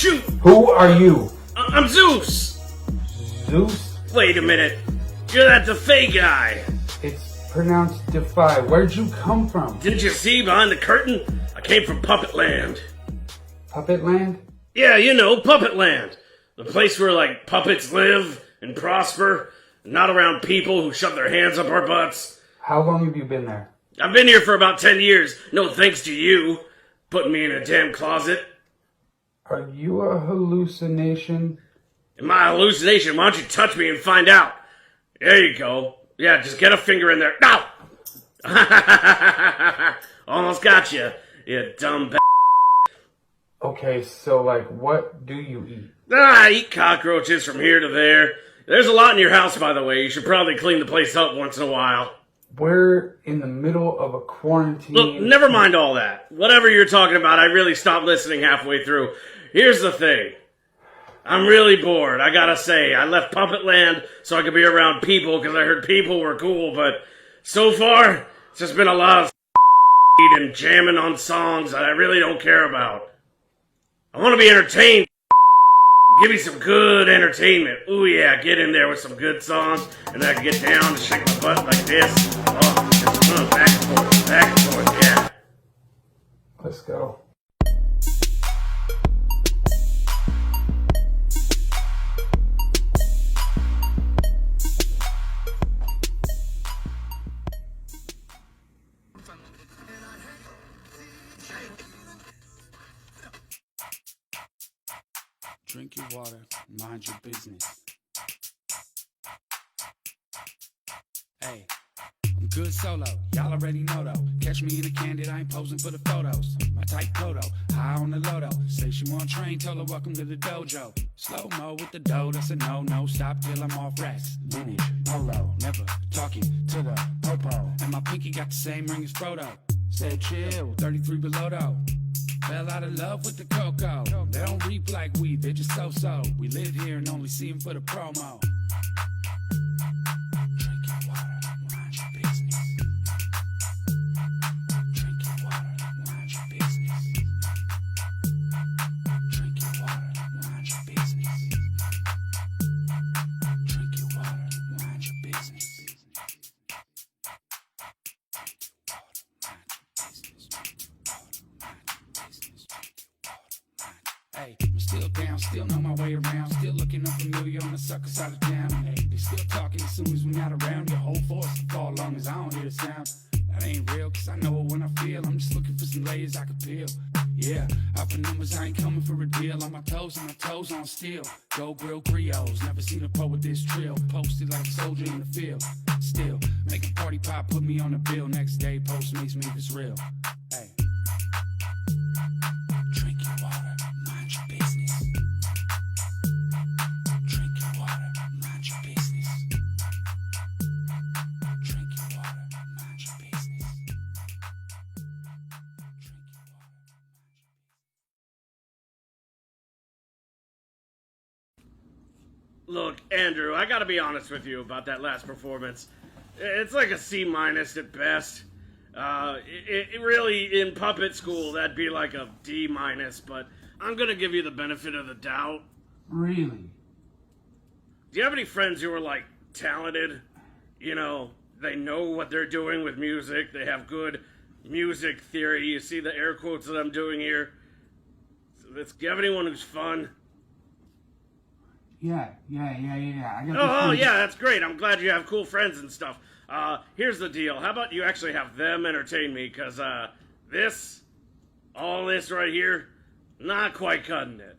shoot! Who are you? I'm Zeus! Zeus? Wait a minute. You're that Defy guy. It's pronounced Defy. Where'd you come from? Didn't you see behind the curtain? I came from Puppet Land. Puppet Land? Yeah, you know, Puppet Land. The place where, like, puppets live and prosper, and not around people who shove their hands up our butts. How long have you been there? I've been here for about 10 years. No thanks to you. Putting me in a damn closet. Are you a hallucination? In my hallucination, why don't you touch me and find out? There you go. Yeah, just get a finger in there. No! Almost got you, you dumb Okay, so, like, what do you eat? I eat cockroaches from here to there. There's a lot in your house, by the way. You should probably clean the place up once in a while. We're in the middle of a quarantine. Look, never mind all that. Whatever you're talking about, I really stopped listening halfway through. Here's the thing. I'm really bored, I gotta say. I left Puppet Land so I could be around people because I heard people were cool, but so far, it's just been a lot of and jamming on songs that I really don't care about. I want to be entertained. Give me some good entertainment. Ooh yeah, get in there with some good songs, and I can get down and shake my butt like this. Oh, just back and forth, yeah. Let's go. Drink your water, mind your business. Hey, I'm good solo, y'all already know though. Catch me in a candid, I ain't posing for the photos. My type Toto, high on the loto. Say she want train, tell her welcome to the dojo. Slow mo with the dough, that's a no-no. Stop till I'm off racks. Lineage, polo, never talking to the popo. And my pinky got the same ring as Frodo. Said chill, 33 below though. Fell out of love with the cocoa. They don't reap like we, they just so-so. We live here and only see them for the promo. Drink your water, mind your business. Drink your water, mind your business. Drink your water, mind your business. Drink your water, mind your business. Hey, I'm still down, still know my way around. Still looking unfamiliar on the sucker side of town. Hey, they still talking as soon as we're not around. Your whole force will fall long as I don't hear the sound. That ain't real, cause I know it when I feel. I'm just looking for some layers I can peel. Yeah, up in numbers, I ain't coming for a deal. On my toes on steel. Go grill griots, never seen a pro with this trill. Posted like a soldier in the field. Still, make a party pop, put me on the bill. Next day, post makes me if it's real. Hey. Drink your water, mind your business. Drink your water, mind your business. Drink your water, mind your business. Look, Andrew, I gotta be honest with you about that last performance. It's like a C- at best. It really, in puppet school, that'd be like a D-, but I'm gonna give you the benefit of the doubt. Really? Do you have any friends who are, like, talented? You know, they know what they're doing with music, they have good music theory. You see the air quotes that I'm doing here? Do you have anyone who's fun? Yeah. I got Oh, yeah, that's great. I'm glad you have cool friends and stuff. Here's the deal. How about you actually have them entertain me? Because, all this right here, not quite cutting it.